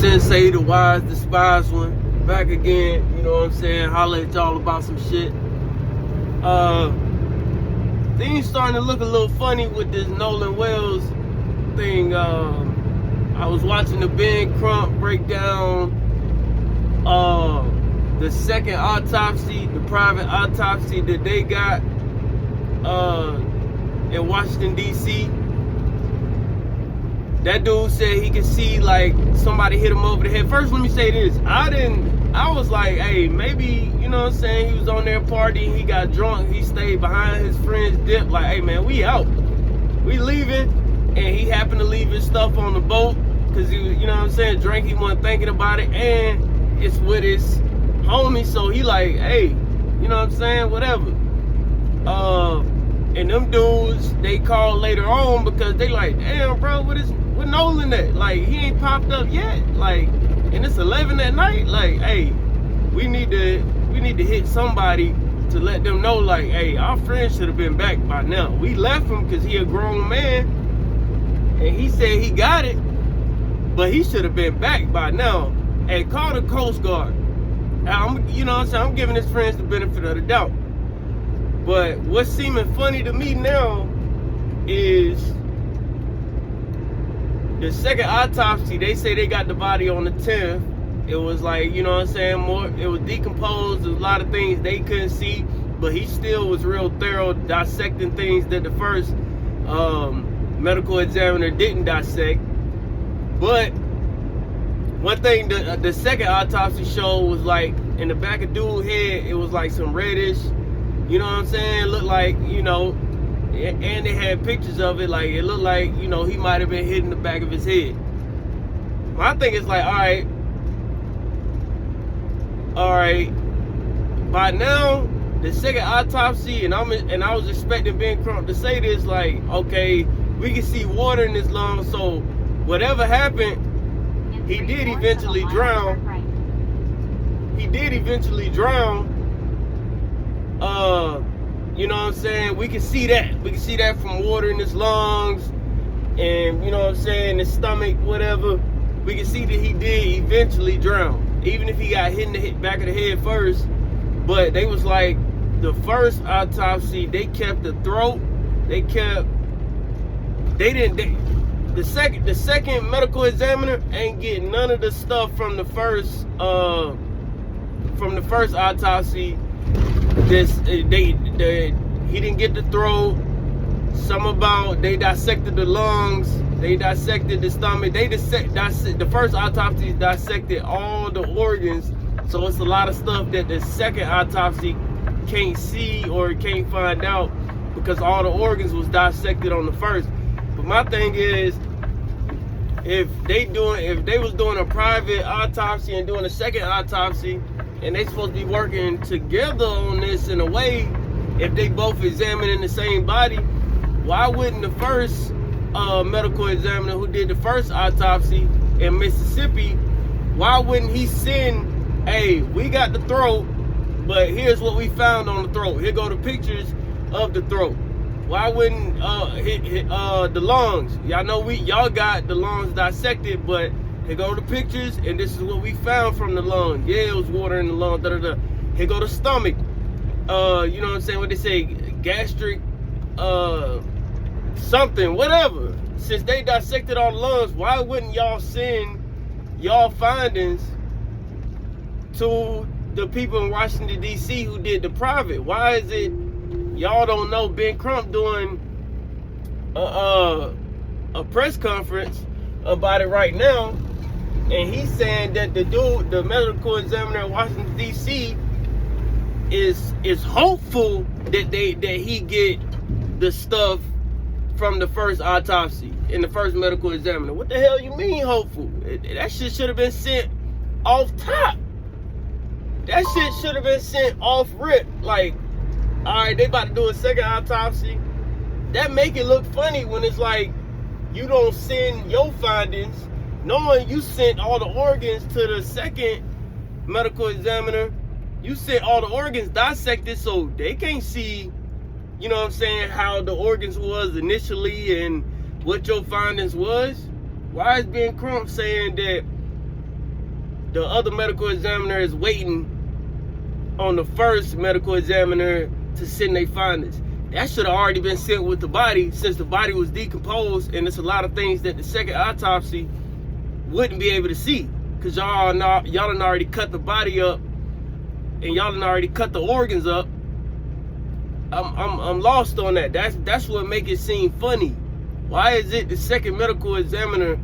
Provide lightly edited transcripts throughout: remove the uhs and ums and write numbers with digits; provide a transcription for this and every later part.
Sensei, the wise, despised one, back again, you know what I'm saying, holla at y'all about some shit. Things starting to look a little funny with this Nolan Wells thing. I was watching the Ben Crump break down the second autopsy, the private autopsy that they got in Washington, D.C. That dude said he could see like somebody hit him over the head. First, let me say this. I was like, hey, maybe, you know what I'm saying, he was on there partying, he got drunk, he stayed behind his friend's dip, like, hey man, we out. We leaving. And he happened to leave his stuff on the boat because he was, you know what I'm saying, drink, he wasn't thinking about it, and it's with his homie, so he like, hey, you know what I'm saying, whatever. And them dudes, they called later on because they like, damn bro, what Nolan at? Like, he ain't popped up yet. Like, and it's 11 at night. Like, hey, we need to hit somebody to let them know, like, hey, our friend should have been back by now. We left him because he a grown man, and he said he got it, but he should have been back by now. Hey, call the Coast Guard. You know what I'm saying? I'm giving his friends the benefit of the doubt. But what's seeming funny to me now is the second autopsy. They say they got the body on the 10th. It was like, you know what I'm saying, it was decomposed. There's a lot of things they couldn't see, but he still was real thorough, dissecting things that the first medical examiner didn't dissect. But one thing the second autopsy showed was like in the back of dude's head, it was like some reddish, you know what I'm saying, looked like, you know, and they had pictures of it, like it looked like, you know, he might have been hitting the back of his head. My thing is like, all right, by now the second autopsy, and I was expecting Ben Crump to say this, like, okay, we can see water in his lungs, so whatever happened, he did eventually drown. He did eventually drown. You know what I'm saying? We can see that. We can see that from water in his lungs, and you know what I'm saying, his stomach, whatever. We can see that he did eventually drown, even if he got hit in the back of the head first. But they was like, the first autopsy, they kept the throat. The second medical examiner ain't getting none of the stuff from the first autopsy. He didn't get the throat. They dissected the lungs. They dissected the stomach. The first autopsy dissected all the organs. So it's a lot of stuff that the second autopsy can't see or can't find out because all the organs was dissected on the first. But my thing is, if they was doing a private autopsy and doing a second autopsy, and they supposed to be working together on this in a way, if they both examining the same body, why wouldn't the first medical examiner who did the first autopsy in Mississippi, why wouldn't he send, hey, we got the throat, but here's what we found on the throat. Here go the pictures of the throat. Why wouldn't the lungs? Y'all know y'all got the lungs dissected, but here go the pictures, and this is what we found from the lung. Yeah, it was water in the lung. Here go the stomach. You know what I'm saying? What they say, gastric, something, whatever. Since they dissected all the lungs, why wouldn't y'all send y'all findings to the people in Washington, D.C. who did the private? Why is it y'all don't know Ben Crump doing a press conference about it right now, and he's saying that the medical examiner in Washington, D.C. is hopeful that he get the stuff from the first autopsy and the first medical examiner. What the hell you mean hopeful? That shit should have been sent off top. That shit should have been sent off rip. Like, all right, they about to do a second autopsy. That make it look funny when it's like you don't send your findings, knowing you sent all the organs to the second medical examiner. You sent all the organs dissected, so they can't see, you know what I'm saying, how the organs was initially and what your findings was. Why is Ben Crump saying that the other medical examiner is waiting on the first medical examiner to send their findings. That should have already been sent with the body, since the body was decomposed, and there's a lot of things that the second autopsy wouldn't be able to see, because y'all done already cut the body up, and y'all done already cut the organs up. I'm lost on that. That's what make it seem funny. Why is it the second medical examiner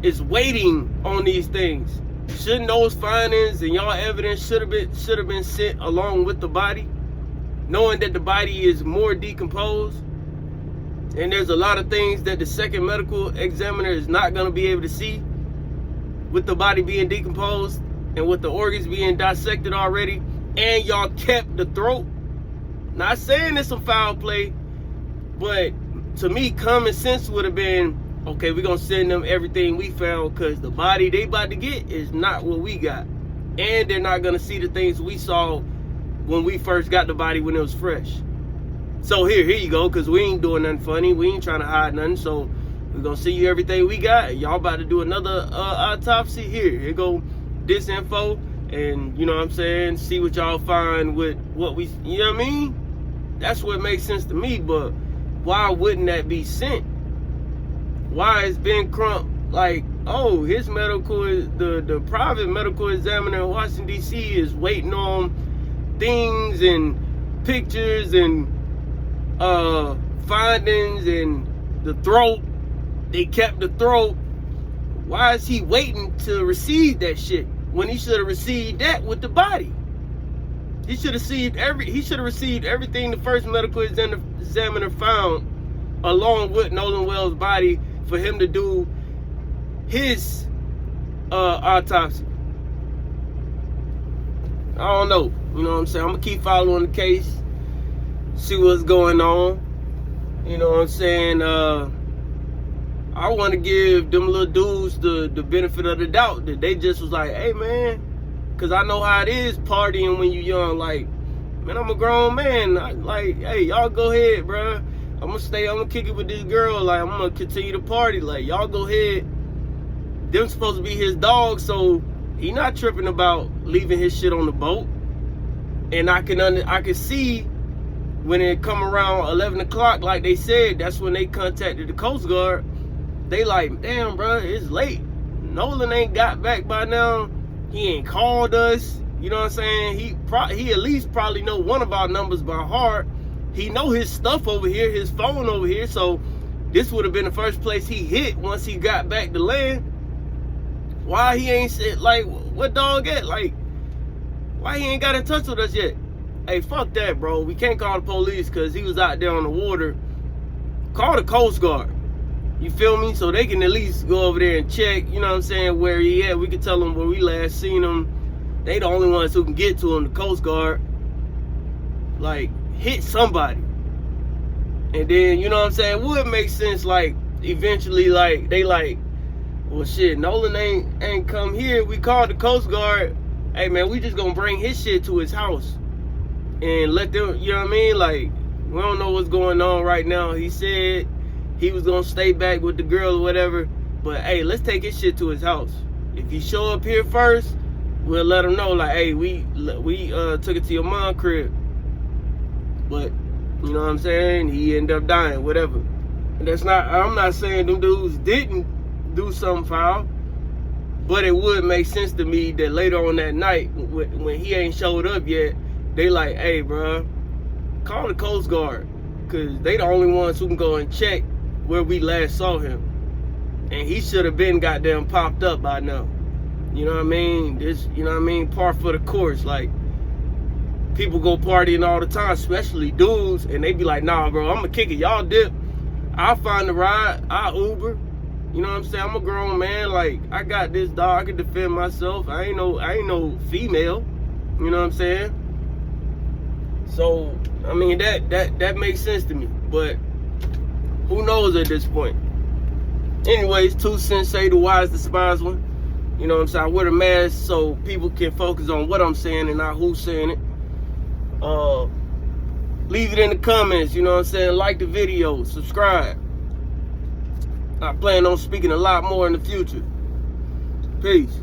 is waiting on these things? Shouldn't those findings and y'all evidence should have been sent along with the body, knowing that the body is more decomposed, and there's a lot of things that the second medical examiner is not going to be able to see with the body being decomposed and with the organs being dissected already, and y'all kept the throat? Not saying it's some foul play, but to me, common sense would have been, okay, we're going to send them everything we found, because the body they about to get is not what we got. And they're not going to see the things we saw when we first got the body when it was fresh. So here you go, because we ain't doing nothing funny. We ain't trying to hide nothing. So we're going to send you everything we got. Y'all about to do another autopsy. Here go this info. And, you know what I'm saying, see what y'all find with what we, you know what I mean? That's what makes sense to me. But why wouldn't that be sent? Why is Ben Crump like, oh, his the private medical examiner in Washington, D.C. is waiting on things and pictures and findings and the throat? They kept the throat. Why is he waiting to receive that shit when he should have received that with the body? He should have received everything the first medical examiner found along with Nolan Wells' body for him to do his autopsy. I don't know. You know what I'm saying? I'm going to keep following the case, see what's going on. You know what I'm saying? I want to give them little dudes the benefit of the doubt that they just was like, hey, man, because I know how it is partying when you young. Like, man, I'm a grown man. Like, hey, y'all go ahead, bro. I'm going to kick it with this girl. Like, I'm going to continue to party. Like, y'all go ahead. Them supposed to be his dog, so he not tripping about leaving his shit on the boat. And I can see when it come around 11 o'clock, like they said, that's when they contacted the Coast Guard. They like, damn, bro, it's late. Nolan ain't got back by now. He ain't called us. You know what I'm saying? He at least probably know one of our numbers by heart. He know his stuff over here, his phone over here. So this would have been the first place he hit once he got back to land. Why he ain't said, like, what dog at? Like, why he ain't got in touch with us yet? Hey, fuck that, bro. We can't call the police because he was out there on the water. Call the Coast Guard. You feel me? So they can at least go over there and check, you know what I'm saying, where he at. We can tell them where we last seen him. They the only ones who can get to him, the Coast Guard. Like, hit somebody. And then, you know what I'm saying, would make sense, like, eventually, like, they like, well, shit, Nolan ain't come here. We called the Coast Guard. Hey, man, we just gonna bring his shit to his house and let them, you know what I mean? Like, we don't know what's going on right now. He said he was gonna stay back with the girl or whatever, but hey, let's take his shit to his house. If he show up here first, we'll let him know, like, hey, we took it to your mom's crib. But, you know what I'm saying? He ended up dying, whatever. And I'm not saying them dudes didn't do something foul, but it would make sense to me that later on that night, when he ain't showed up yet, they like, hey, bro, call the Coast Guard, because they the only ones who can go and check where we last saw him. And he should have been goddamn popped up by now. You know what I mean? This, you know what I mean, par for the course. Like, people go partying all the time, especially dudes, and they be like, nah, bro, I'm gonna kick it. Y'all dip. I'll find the ride. I'll Uber. You know what I'm saying? I'm a grown man. Like, I got this dog. I can defend myself. I ain't no female. You know what I'm saying? So, I mean, that makes sense to me. But who knows at this point? Anyways, 2 cents say the wise despise one. You know what I'm saying? I wear a mask so people can focus on what I'm saying and not who's saying it. Leave it in the comments, you know what I'm saying? Like the video, subscribe. I plan on speaking a lot more in the future. Peace.